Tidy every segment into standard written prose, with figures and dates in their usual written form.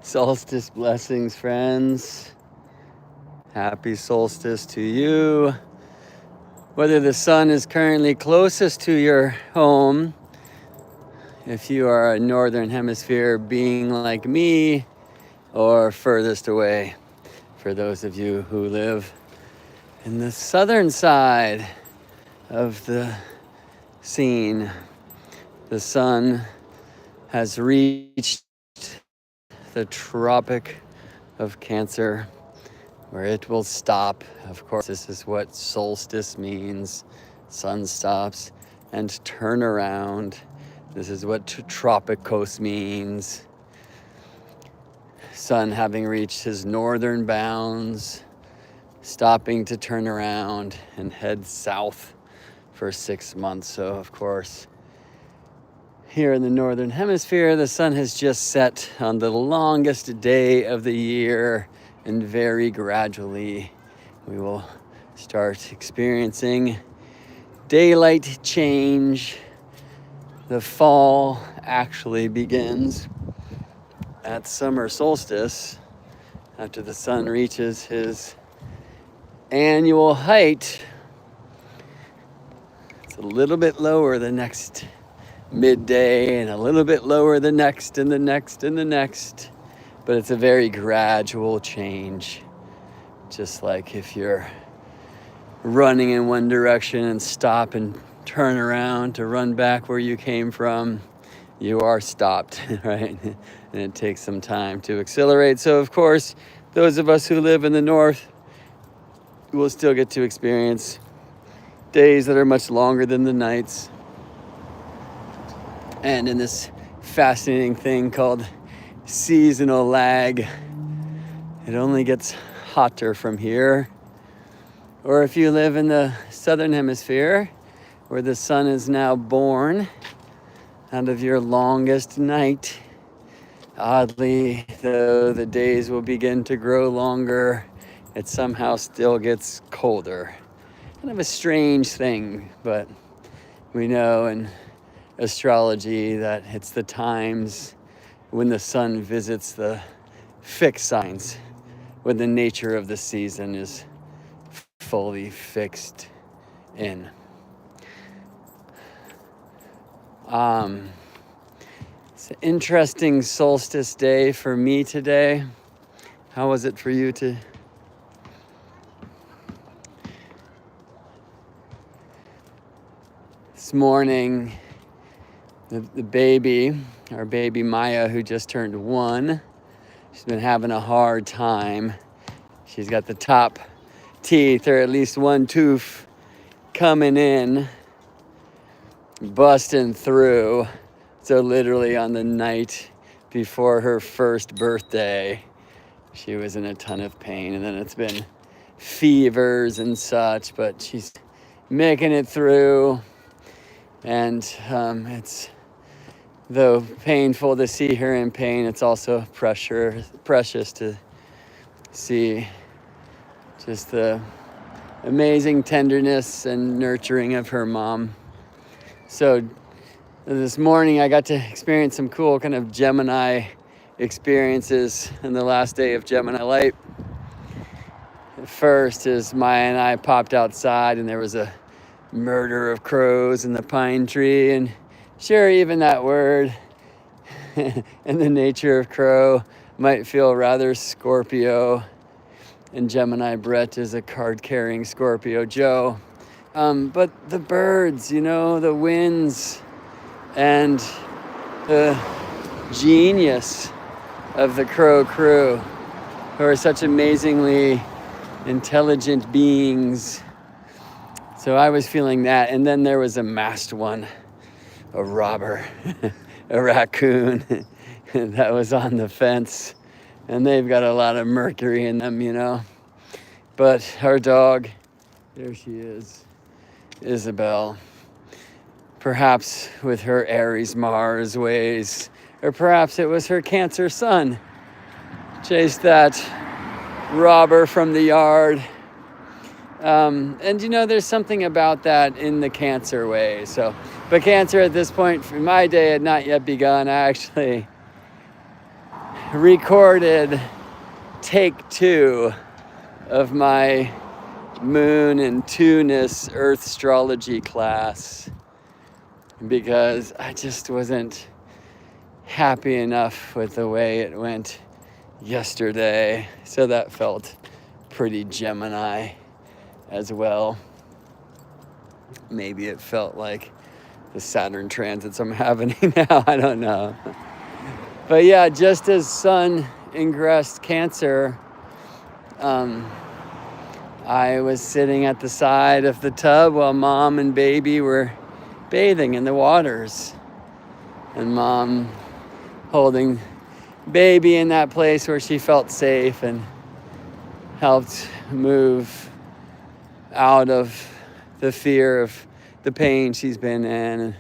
Solstice blessings, friends. Happy solstice to you. Whether the sun is currently closest to your home, if you are a northern hemisphere being like me, or furthest away, for those of you who live in the southern side of the scene, the sun has reached the Tropic of Cancer, where it will stop. Of course, this is what solstice means. Sun stops and turn around. This is what tropicos means. Sun having reached his northern bounds, stopping to turn around and head south for 6 months. So, of course, here in the northern hemisphere, the sun has just set on the longest day of the year, and very gradually we will start experiencing daylight change. The fall actually begins at summer solstice after the sun reaches his annual height. It's a little bit lower the next midday and a little bit lower the next and the next and the next, but it's a very gradual change. Just like if you're running in one direction and stop and turn around to run back where you came from, you are stopped, right? And it takes some time to accelerate. So of course, those of us who live in the north will still get to experience days that are much longer than the nights. And in this fascinating thing called seasonal lag, it only gets hotter from here. Or if you live in the southern hemisphere, where the sun is now born out of your longest night, oddly, though the days will begin to grow longer, it somehow still gets colder. Kind of a strange thing, but we know in astrology that it's the times when the sun visits the fixed signs, when the nature of the season is fully fixed in. It's an interesting solstice day for me today. How was it for you to? This morning, the baby, our baby Maya, who just turned 1, she's been having a hard time. She's got the top teeth, or at least one tooth, coming in, busting through. So literally on the night before her first birthday, she was in a ton of pain. And then it's been fevers and such, but she's making it through. And it's, though painful to see her in pain, it's also precious to see just the amazing tenderness and nurturing of her mom. So this morning I got to experience some cool kind of Gemini experiences in the last day of Gemini light. First is Maya and I popped outside, and there was a murder of crows in the pine tree, and sure, even that word and the nature of crow might feel rather Scorpio, and Gemini Brett is a card-carrying Scorpio Joe. But the birds, the winds, and the genius of the crow crew, who are such amazingly intelligent beings. So I was feeling that. And then there was a masked one, a robber, a raccoon that was on the fence. And they've got a lot of mercury in them, But our dog, there she is, Isabel, perhaps with her Aries Mars ways, or perhaps it was her Cancer sun, chased that robber from the yard. And there's something about that in the Cancer way. But Cancer at this point, in my day, had not yet begun. I actually recorded take 2 of my moon and two-ness earth astrology class because I just wasn't happy enough with the way it went yesterday. So that felt pretty Gemini as well. Maybe it felt like the Saturn transits I'm having now. I don't know. But yeah, just as Sun ingressed Cancer, I was sitting at the side of the tub while Mom and baby were bathing in the waters. And Mom holding baby in that place where she felt safe and helped move out of the fear of the pain she's been in. And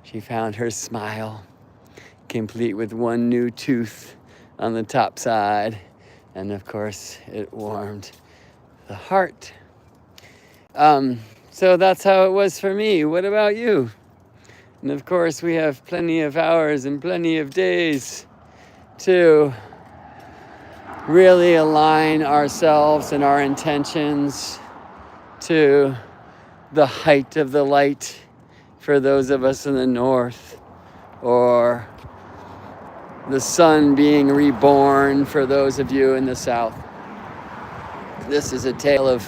she found her smile, complete with one new tooth on the top side. And of course, it warmed the heart. So that's how it was for me. What about you? And of course, we have plenty of hours and plenty of days to really align ourselves and our intentions to the height of the light for those of us in the north, or the sun being reborn for those of you in the south. This is a tale of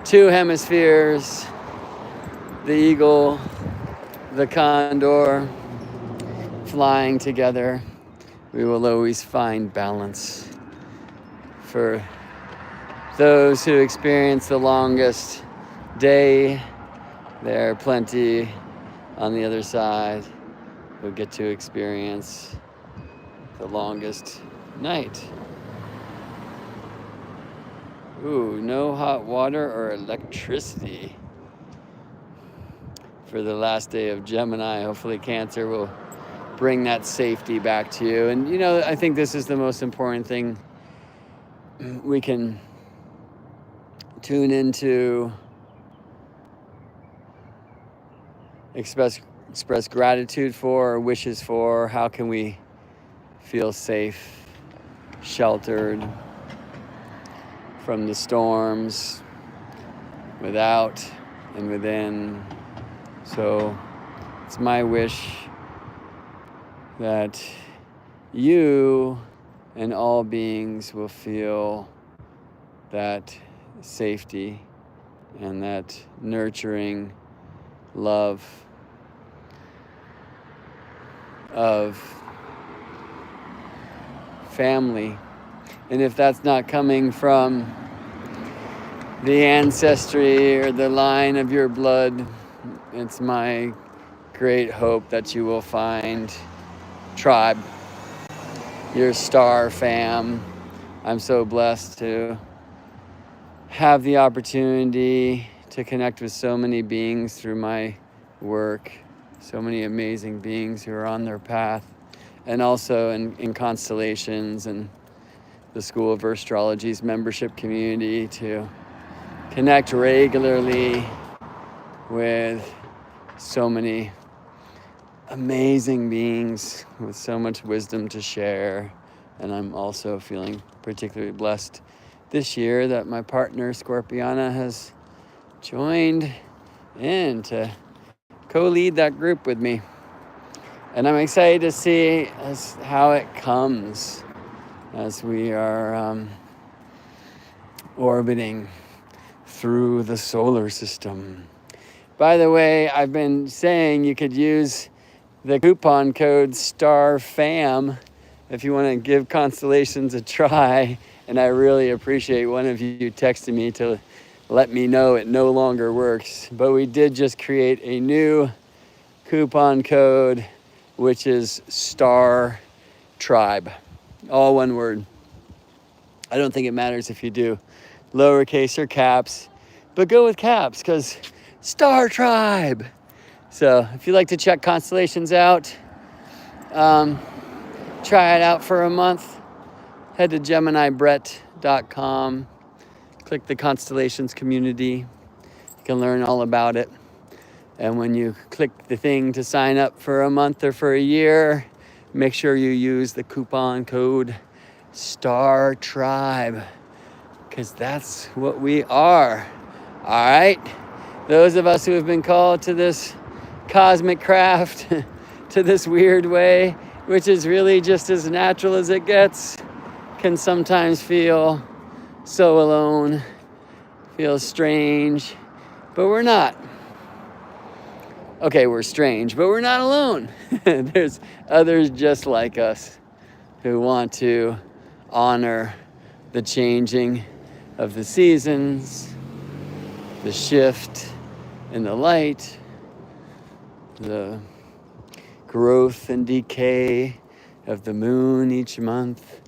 two hemispheres, the eagle, the condor, flying together. We will always find balance. For those who experience the longest day, there are plenty on the other side who get to experience the longest night. Ooh, no hot water or electricity for the last day of Gemini. Hopefully Cancer will bring that safety back to you. And you know, I think this is the most important thing we can tune into, express gratitude for, or wishes for. How can we feel safe, sheltered from the storms, without and within? So it's my wish that you and all beings will feel that safety and that nurturing love of family. And if that's not coming from the ancestry or the line of your blood, it's my great hope that you will find tribe, your star fam. I'm so blessed to have the opportunity to connect with so many beings through my work, so many amazing beings who are on their path, and also in constellations and the School of Astrology's membership community, to connect regularly with so many amazing beings with so much wisdom to share. And I'm also feeling particularly blessed this year that my partner Scorpiana has joined in to co-lead that group with me. And I'm excited to see how it comes as we are orbiting through the solar system. By the way, I've been saying you could use the coupon code STARFAM if you want to give constellations a try. And I really appreciate one of you texting me to let me know it no longer works. But we did just create a new coupon code, which is Star Tribe. All one word. I don't think it matters if you do lowercase or caps, but go with caps because Star Tribe. So if you'd like to check constellations out, try it out for a month, head to GeminiBrett.com, click the constellations community. You can learn all about it. And when you click the thing to sign up for a month or for a year, make sure you use the coupon code star tribe, because that's what we are. All right? Those of us who have been called to this cosmic craft, to this weird way, which is really just as natural as it gets, can sometimes feel so alone, feel strange, but we're not. Okay, we're strange, but we're not alone. There's others just like us who want to honor the changing of the seasons, the shift in the light, the growth and decay of the moon each month,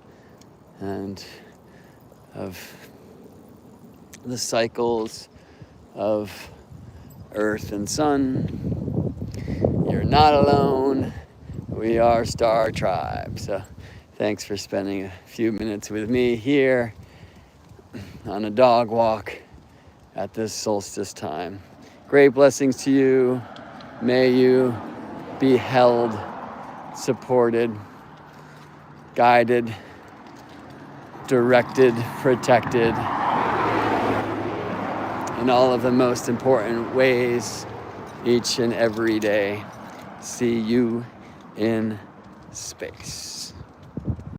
and of the cycles of earth and sun. You're not alone. We are Star Tribe. So thanks for spending a few minutes with me here on a dog walk at this solstice time. Great blessings to you. May you be held, supported, guided, directed, protected in all of the most important ways each and every day. See you in space.